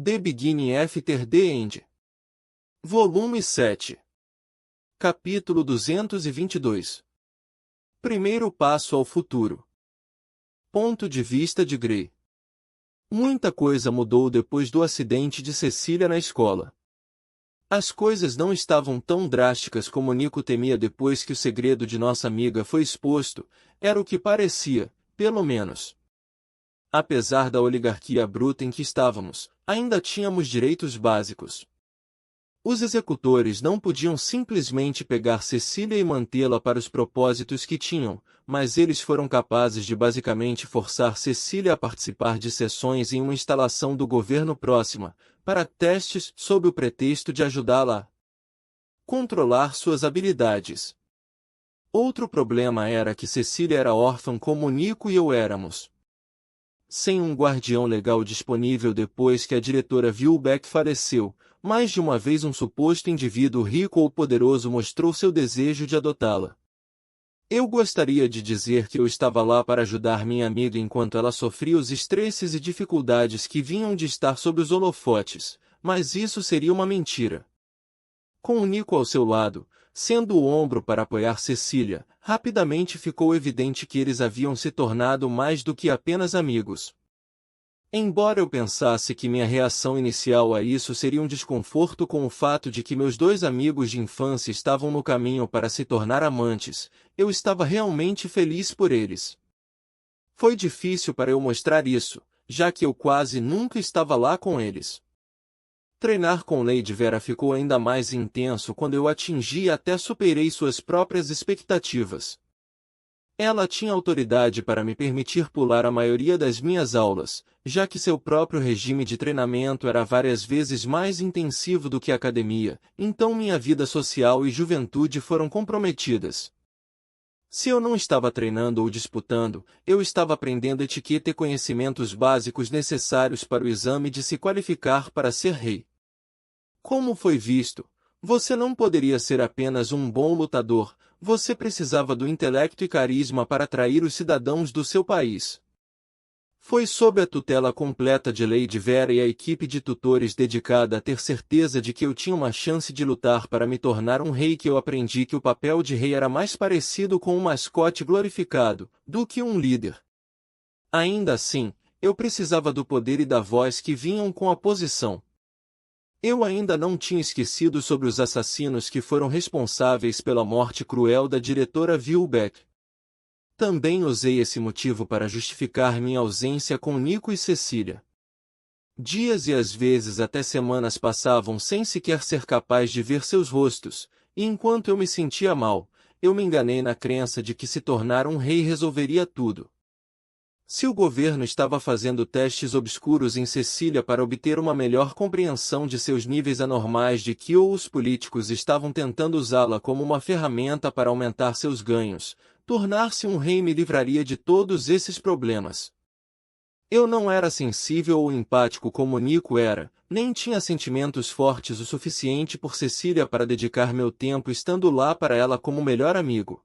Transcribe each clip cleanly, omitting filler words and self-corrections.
The Beginning After the End. Volume 7. Capítulo 222. Primeiro passo ao futuro. Ponto de vista de Gray. Muita coisa mudou depois do acidente de Cecília na escola. As coisas não estavam tão drásticas como Nico temia depois que o segredo de nossa amiga foi exposto, era o que parecia, pelo menos. Apesar da oligarquia bruta em que estávamos, ainda tínhamos direitos básicos. Os executores não podiam simplesmente pegar Cecília e mantê-la para os propósitos que tinham, mas eles foram capazes de basicamente forçar Cecília a participar de sessões em uma instalação do governo próxima, para testes sob o pretexto de ajudá-la a controlar suas habilidades. Outro problema era que Cecília era órfã como Nico e eu éramos. Sem um guardião legal disponível depois que a diretora Vilbeck faleceu, mais de uma vez um suposto indivíduo rico ou poderoso mostrou seu desejo de adotá-la. Eu gostaria de dizer que eu estava lá para ajudar minha amiga enquanto ela sofria os estresses e dificuldades que vinham de estar sob os holofotes, mas isso seria uma mentira. Com o Nico ao seu lado, sendo o ombro para apoiar Cecília, rapidamente ficou evidente que eles haviam se tornado mais do que apenas amigos. Embora eu pensasse que minha reação inicial a isso seria um desconforto com o fato de que meus dois amigos de infância estavam no caminho para se tornar amantes, eu estava realmente feliz por eles. Foi difícil para eu mostrar isso, já que eu quase nunca estava lá com eles. Treinar com Lady Vera ficou ainda mais intenso quando eu atingi e até superei suas próprias expectativas. Ela tinha autoridade para me permitir pular a maioria das minhas aulas, já que seu próprio regime de treinamento era várias vezes mais intensivo do que a academia, então minha vida social e juventude foram comprometidas. Se eu não estava treinando ou disputando, eu estava aprendendo etiqueta e conhecimentos básicos necessários para o exame de se qualificar para ser rei. Como foi visto, você não poderia ser apenas um bom lutador, você precisava do intelecto e carisma para atrair os cidadãos do seu país. Foi sob a tutela completa de Lady Vera e a equipe de tutores dedicada a ter certeza de que eu tinha uma chance de lutar para me tornar um rei que eu aprendi que o papel de rei era mais parecido com um mascote glorificado, do que um líder. Ainda assim, eu precisava do poder e da voz que vinham com a posição. Eu ainda não tinha esquecido sobre os assassinos que foram responsáveis pela morte cruel da diretora Vilbeck. Também usei esse motivo para justificar minha ausência com Nico e Cecília. Dias e às vezes até semanas passavam sem sequer ser capaz de ver seus rostos, e enquanto eu me sentia mal, eu me enganei na crença de que se tornar um rei resolveria tudo. Se o governo estava fazendo testes obscuros em Cecília para obter uma melhor compreensão de seus níveis anormais de Ki ou os políticos estavam tentando usá-la como uma ferramenta para aumentar seus ganhos, tornar-se um rei me livraria de todos esses problemas. Eu não era sensível ou empático como Nico era, nem tinha sentimentos fortes o suficiente por Cecília para dedicar meu tempo estando lá para ela como melhor amigo.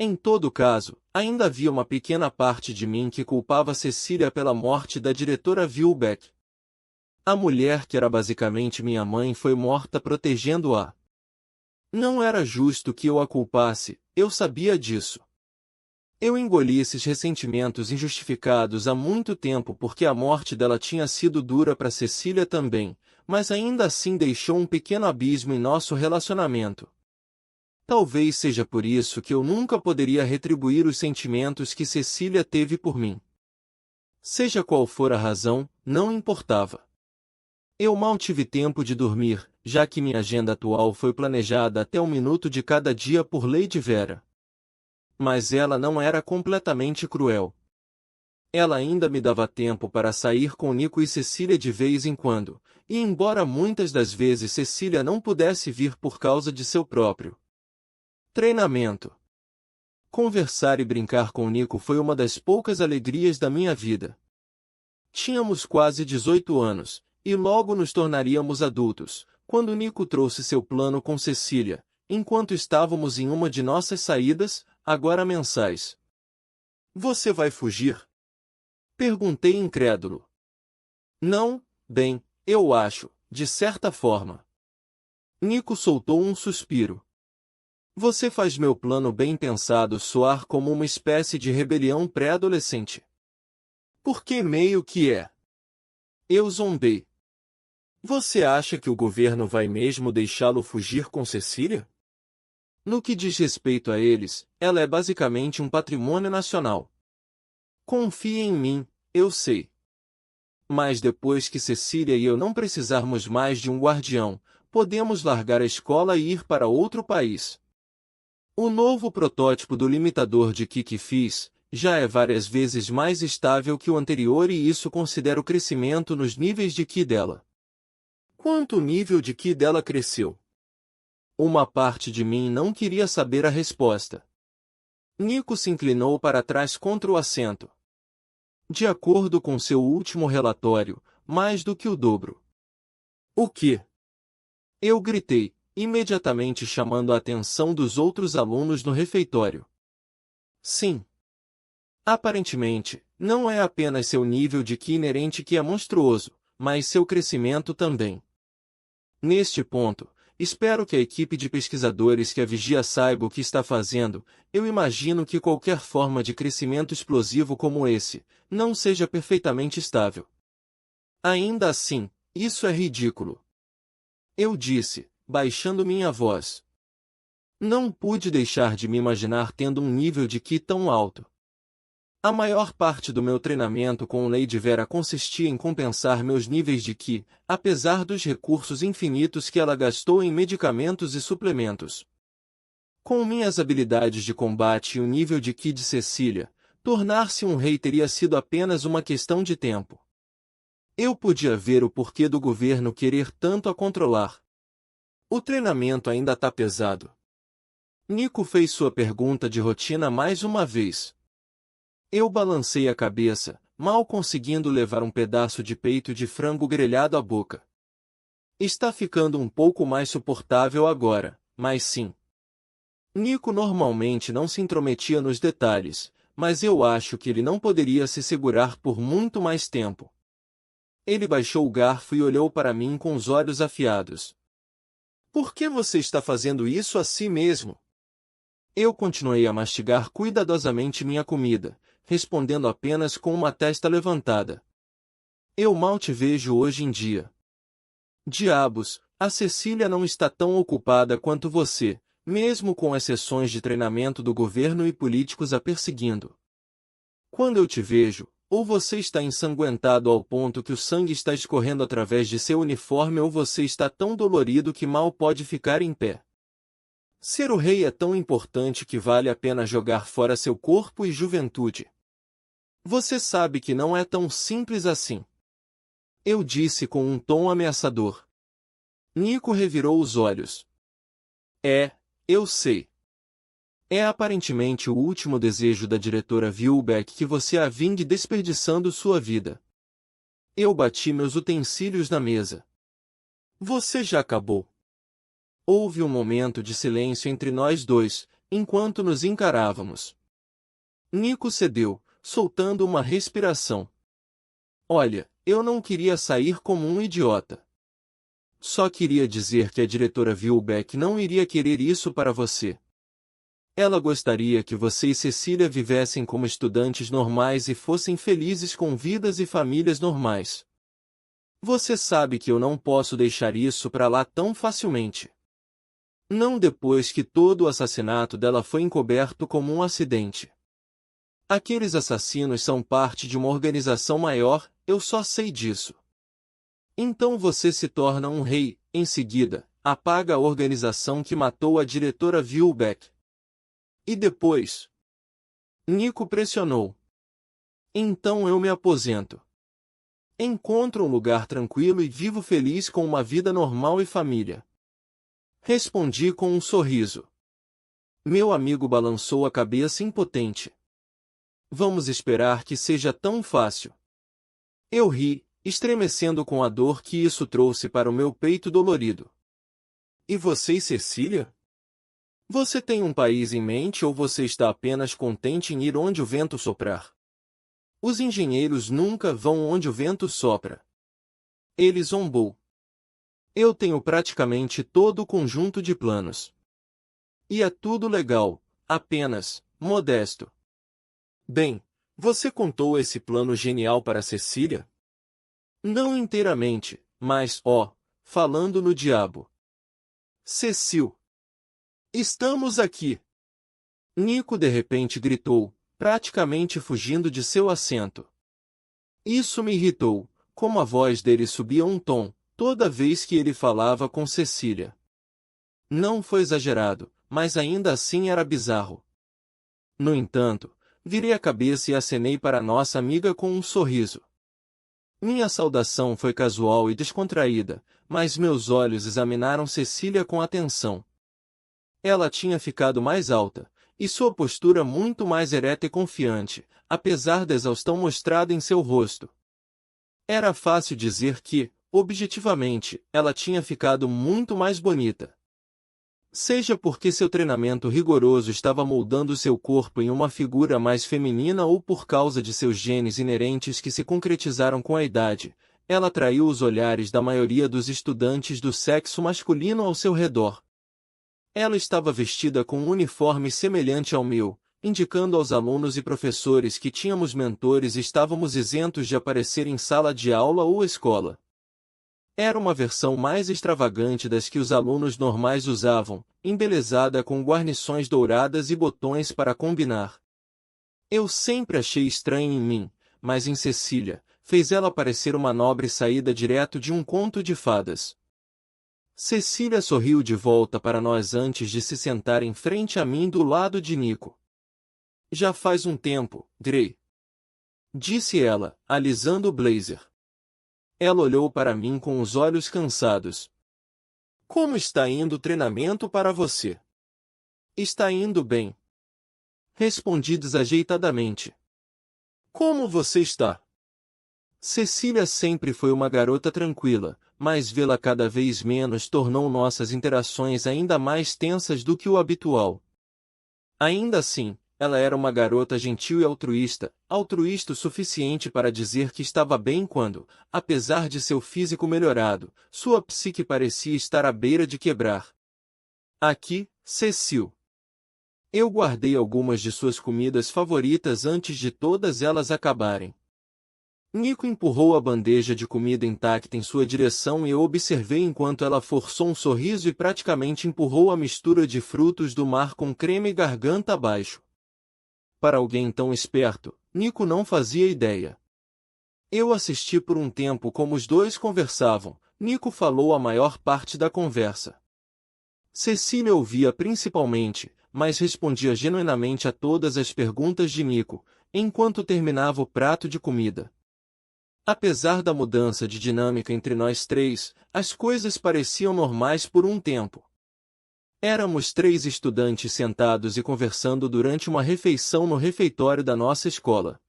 Em todo caso, ainda havia uma pequena parte de mim que culpava Cecília pela morte da diretora Vilbeck. A mulher que era basicamente minha mãe foi morta protegendo-a. Não era justo que eu a culpasse, eu sabia disso. Eu engoli esses ressentimentos injustificados há muito tempo porque a morte dela tinha sido dura para Cecília também, mas ainda assim deixou um pequeno abismo em nosso relacionamento. Talvez seja por isso que eu nunca poderia retribuir os sentimentos que Cecília teve por mim. Seja qual for a razão, não importava. Eu mal tive tempo de dormir, já que minha agenda atual foi planejada até um minuto de cada dia por Lady Vera. Mas ela não era completamente cruel. Ela ainda me dava tempo para sair com Nico e Cecília de vez em quando, e embora muitas das vezes Cecília não pudesse vir por causa de seu próprio treinamento. Conversar e brincar com Nico foi uma das poucas alegrias da minha vida. Tínhamos quase 18 anos, e logo nos tornaríamos adultos, quando Nico trouxe seu plano com Cecília, enquanto estávamos em uma de nossas saídas, agora mensais. Você vai fugir? Perguntei incrédulo. Não, bem, eu acho, de certa forma. Nico soltou um suspiro. Você faz meu plano bem pensado soar como uma espécie de rebelião pré-adolescente. Porque meio que é. Eu zombei. Você acha que o governo vai mesmo deixá-lo fugir com Cecília? No que diz respeito a eles, ela é basicamente um patrimônio nacional. Confie em mim, eu sei. Mas depois que Cecília e eu não precisarmos mais de um guardião, podemos largar a escola e ir para outro país. O novo protótipo do limitador de Ki que fiz já é várias vezes mais estável que o anterior e isso considera o crescimento nos níveis de Ki dela. Quanto o nível de Ki dela cresceu? Uma parte de mim não queria saber a resposta. Nico se inclinou para trás contra o assento. De acordo com seu último relatório, mais do que o dobro. O quê? Eu gritei, imediatamente chamando a atenção dos outros alunos no refeitório. Sim. Aparentemente, não é apenas seu nível de Ki inerente que é monstruoso, mas seu crescimento também. Neste ponto, espero que a equipe de pesquisadores que a vigia saiba o que está fazendo. Eu imagino que qualquer forma de crescimento explosivo como esse não seja perfeitamente estável. Ainda assim, isso é ridículo. Eu disse, baixando minha voz. Não pude deixar de me imaginar tendo um nível de Ki tão alto. A maior parte do meu treinamento com Lady Vera consistia em compensar meus níveis de Ki, apesar dos recursos infinitos que ela gastou em medicamentos e suplementos. Com minhas habilidades de combate e o nível de Ki de Cecília, tornar-se um rei teria sido apenas uma questão de tempo. Eu podia ver o porquê do governo querer tanto a controlar. O treinamento ainda tá pesado. Nico fez sua pergunta de rotina mais uma vez. Eu balancei a cabeça, mal conseguindo levar um pedaço de peito de frango grelhado à boca. Está ficando um pouco mais suportável agora, mas sim. Nico normalmente não se intrometia nos detalhes, mas eu acho que ele não poderia se segurar por muito mais tempo. Ele baixou o garfo e olhou para mim com os olhos afiados. Por que você está fazendo isso a si mesmo? Eu continuei a mastigar cuidadosamente minha comida, respondendo apenas com uma testa levantada. Eu mal te vejo hoje em dia. Diabos, a Cecília não está tão ocupada quanto você, mesmo com as sessões de treinamento do governo e políticos a perseguindo. Quando eu te vejo, ou você está ensanguentado ao ponto que o sangue está escorrendo através de seu uniforme ou você está tão dolorido que mal pode ficar em pé. Ser o rei é tão importante que vale a pena jogar fora seu corpo e juventude. Você sabe que não é tão simples assim. Eu disse com um tom ameaçador. Nico revirou os olhos. Eu sei. É aparentemente o último desejo da diretora Vilbeck que você a vingue desperdiçando sua vida. Eu bati meus utensílios na mesa. Você já acabou. Houve um momento de silêncio entre nós dois, enquanto nos encarávamos. Nico cedeu, soltando uma respiração. Olha, eu não queria sair como um idiota. Só queria dizer que a diretora Vilbeck não iria querer isso para você. Ela gostaria que você e Cecília vivessem como estudantes normais e fossem felizes com vidas e famílias normais. Você sabe que eu não posso deixar isso para lá tão facilmente. Não depois que todo o assassinato dela foi encoberto como um acidente. Aqueles assassinos são parte de uma organização maior, eu só sei disso. Então você se torna um rei, em seguida, apaga a organização que matou a diretora Vilbeck. E depois? Nico pressionou. Então eu me aposento. Encontro um lugar tranquilo e vivo feliz com uma vida normal e família. Respondi com um sorriso. Meu amigo balançou a cabeça impotente. Vamos esperar que seja tão fácil. Eu ri, estremecendo com a dor que isso trouxe para o meu peito dolorido. E você, Cecília? Você tem um país em mente ou você está apenas contente em ir onde o vento soprar? Os engenheiros nunca vão onde o vento sopra. Ele zombou. Eu tenho praticamente todo o conjunto de planos. E é tudo legal, apenas, modesto. Bem, você contou esse plano genial para Cecília? Não inteiramente, mas, falando no diabo. Cecil. Estamos aqui. Nico de repente gritou, praticamente fugindo de seu assento. Isso me irritou, como a voz dele subia um tom, toda vez que ele falava com Cecília. Não foi exagerado, mas ainda assim era bizarro. No entanto, virei a cabeça e acenei para nossa amiga com um sorriso. Minha saudação foi casual e descontraída, mas meus olhos examinaram Cecília com atenção. Ela tinha ficado mais alta, e sua postura muito mais ereta e confiante, apesar da exaustão mostrada em seu rosto. Era fácil dizer que, objetivamente, ela tinha ficado muito mais bonita. Seja porque seu treinamento rigoroso estava moldando seu corpo em uma figura mais feminina ou por causa de seus genes inerentes que se concretizaram com a idade, ela atraiu os olhares da maioria dos estudantes do sexo masculino ao seu redor. Ela estava vestida com um uniforme semelhante ao meu, indicando aos alunos e professores que tínhamos mentores e estávamos isentos de aparecer em sala de aula ou escola. Era uma versão mais extravagante das que os alunos normais usavam, embelezada com guarnições douradas e botões para combinar. Eu sempre achei estranho em mim, mas em Cecília, fez ela parecer uma nobre saída direto de um conto de fadas. Cecília sorriu de volta para nós antes de se sentar em frente a mim do lado de Nico. Já faz um tempo, Gray. Disse ela, alisando o blazer. Ela olhou para mim com os olhos cansados. Como está indo o treinamento para você? Está indo bem. Respondi desajeitadamente. Como você está? Cecília sempre foi uma garota tranquila, mas vê-la cada vez menos tornou nossas interações ainda mais tensas do que o habitual. Ainda assim, ela era uma garota gentil e altruísta o suficiente para dizer que estava bem quando, apesar de seu físico melhorado, sua psique parecia estar à beira de quebrar. Aqui, Cecil. Eu guardei algumas de suas comidas favoritas antes de todas elas acabarem. Nico empurrou a bandeja de comida intacta em sua direção e eu observei enquanto ela forçou um sorriso e praticamente empurrou a mistura de frutos do mar com creme garganta abaixo. Para alguém tão esperto, Nico não fazia ideia. Eu assisti por um tempo como os dois conversavam. Nico falou a maior parte da conversa. Cecília ouvia principalmente, mas respondia genuinamente a todas as perguntas de Nico, enquanto terminava o prato de comida. Apesar da mudança de dinâmica entre nós três, as coisas pareciam normais por um tempo. Éramos 3 estudantes sentados e conversando durante uma refeição no refeitório da nossa escola.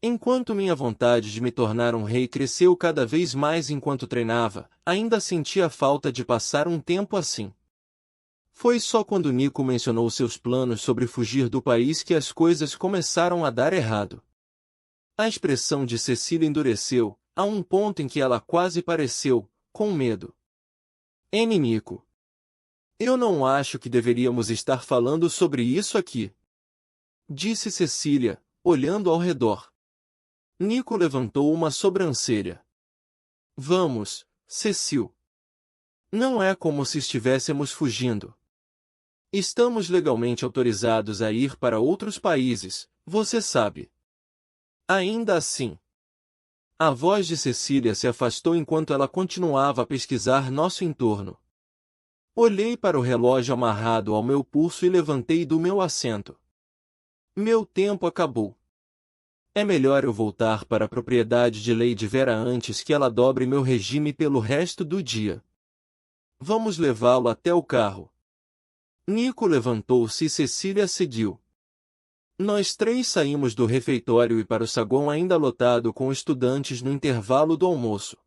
Enquanto minha vontade de me tornar um rei cresceu cada vez mais enquanto treinava, ainda sentia falta de passar um tempo assim. Foi só quando Nico mencionou seus planos sobre fugir do país que as coisas começaram a dar errado. A expressão de Cecília endureceu, a um ponto em que ela quase pareceu, com medo. Nico. Eu não acho que deveríamos estar falando sobre isso aqui. Disse Cecília, olhando ao redor. Nico levantou uma sobrancelha. Vamos, Cecil. Não é como se estivéssemos fugindo. Estamos legalmente autorizados a ir para outros países, você sabe. Ainda assim. A voz de Cecília se afastou enquanto ela continuava a pesquisar nosso entorno. Olhei para o relógio amarrado ao meu pulso e levantei do meu assento. Meu tempo acabou. É melhor eu voltar para a propriedade de Lady Vera antes que ela dobre meu regime pelo resto do dia. Vamos levá-lo até o carro. Nico levantou-se e Cecília seguiu. Nós 3 saímos do refeitório e para o saguão ainda lotado com estudantes no intervalo do almoço.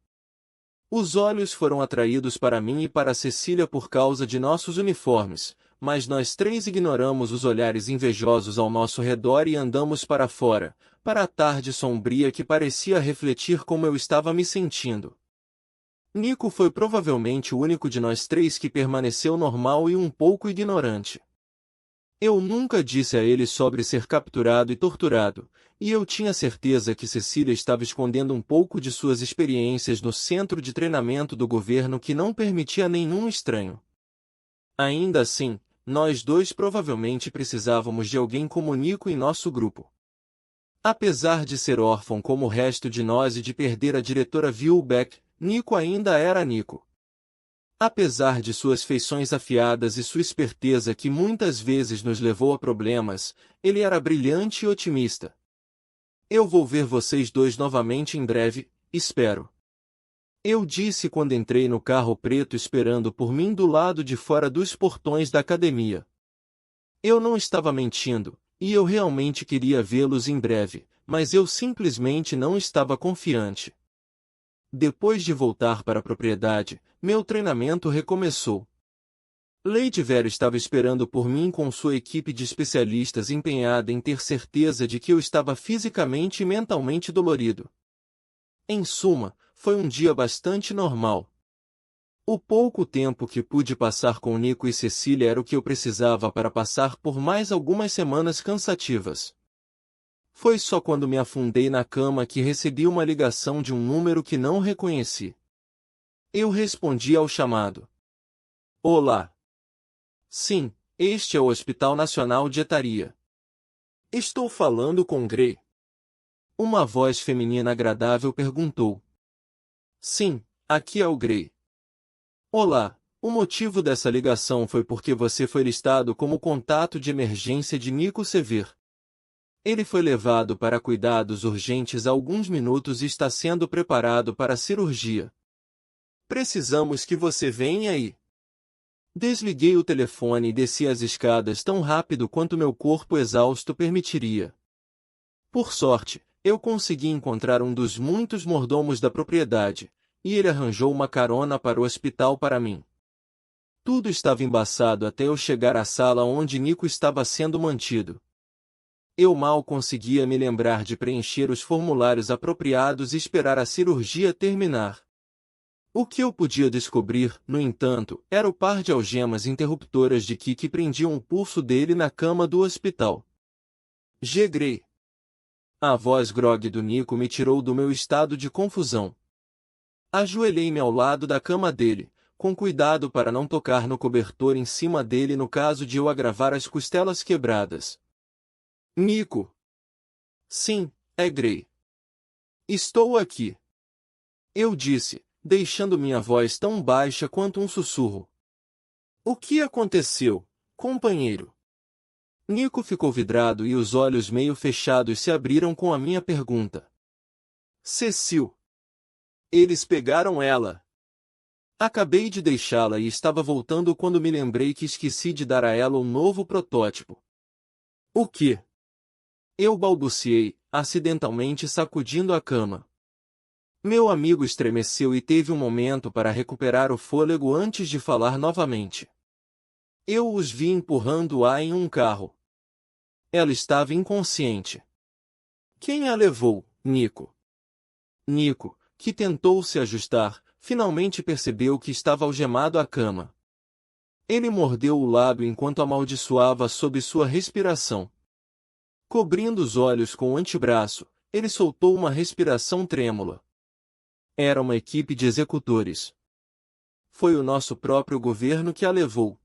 Os olhos foram atraídos para mim e para Cecília por causa de nossos uniformes, mas nós 3 ignoramos os olhares invejosos ao nosso redor e andamos para fora, para a tarde sombria que parecia refletir como eu estava me sentindo. Nico foi provavelmente o único de nós três que permaneceu normal e um pouco ignorante. Eu nunca disse a ele sobre ser capturado e torturado, e eu tinha certeza que Cecília estava escondendo um pouco de suas experiências no centro de treinamento do governo que não permitia nenhum estranho. Ainda assim, nós dois provavelmente precisávamos de alguém como Nico em nosso grupo. Apesar de ser órfão como o resto de nós e de perder a diretora Vilbeck, Nico ainda era Nico. Apesar de suas feições afiadas e sua esperteza que muitas vezes nos levou a problemas, ele era brilhante e otimista. Eu vou ver vocês dois novamente em breve, espero. Eu disse quando entrei no carro preto esperando por mim do lado de fora dos portões da academia. Eu não estava mentindo, e eu realmente queria vê-los em breve, mas eu simplesmente não estava confiante. Depois de voltar para a propriedade, meu treinamento recomeçou. Lady Vera estava esperando por mim com sua equipe de especialistas empenhada em ter certeza de que eu estava fisicamente e mentalmente dolorido. Em suma, foi um dia bastante normal. O pouco tempo que pude passar com Nico e Cecília era o que eu precisava para passar por mais algumas semanas cansativas. Foi só quando me afundei na cama que recebi uma ligação de um número que não reconheci. Eu respondi ao chamado. Olá. Sim, este é o Hospital Nacional de Etaria. Estou falando com Gray. Uma voz feminina agradável perguntou. Sim, aqui é o Gray. Olá, o motivo dessa ligação foi porque você foi listado como contato de emergência de Nico Sever. Ele foi levado para cuidados urgentes há alguns minutos e está sendo preparado para a cirurgia. Precisamos que você venha aí. Desliguei o telefone e desci as escadas tão rápido quanto meu corpo exausto permitiria. Por sorte, eu consegui encontrar um dos muitos mordomos da propriedade, e ele arranjou uma carona para o hospital para mim. Tudo estava embaçado até eu chegar à sala onde Nico estava sendo mantido. Eu mal conseguia me lembrar de preencher os formulários apropriados e esperar a cirurgia terminar. O que eu podia descobrir, no entanto, era o par de algemas interruptoras de Ki que prendiam o pulso dele na cama do hospital. Grey. A voz grogue do Nico me tirou do meu estado de confusão. Ajoelhei-me ao lado da cama dele, com cuidado para não tocar no cobertor em cima dele no caso de eu agravar as costelas quebradas. Nico. Sim, é Grey. Estou aqui. Eu disse, deixando minha voz tão baixa quanto um sussurro. O que aconteceu, companheiro? Nico ficou vidrado e os olhos meio fechados se abriram com a minha pergunta. Cecil. Eles pegaram ela. Acabei de deixá-la e estava voltando quando me lembrei que esqueci de dar a ela um novo protótipo. O quê? Eu balbuciei, acidentalmente sacudindo a cama. Meu amigo estremeceu e teve um momento para recuperar o fôlego antes de falar novamente. Eu os vi empurrando-a em um carro. Ela estava inconsciente. Quem a levou, Nico? Nico, que tentou se ajustar, finalmente percebeu que estava algemado à cama. Ele mordeu o lábio enquanto amaldiçoava sob sua respiração. Cobrindo os olhos com o antebraço, ele soltou uma respiração trêmula. Era uma equipe de executores. Foi o nosso próprio governo que a levou.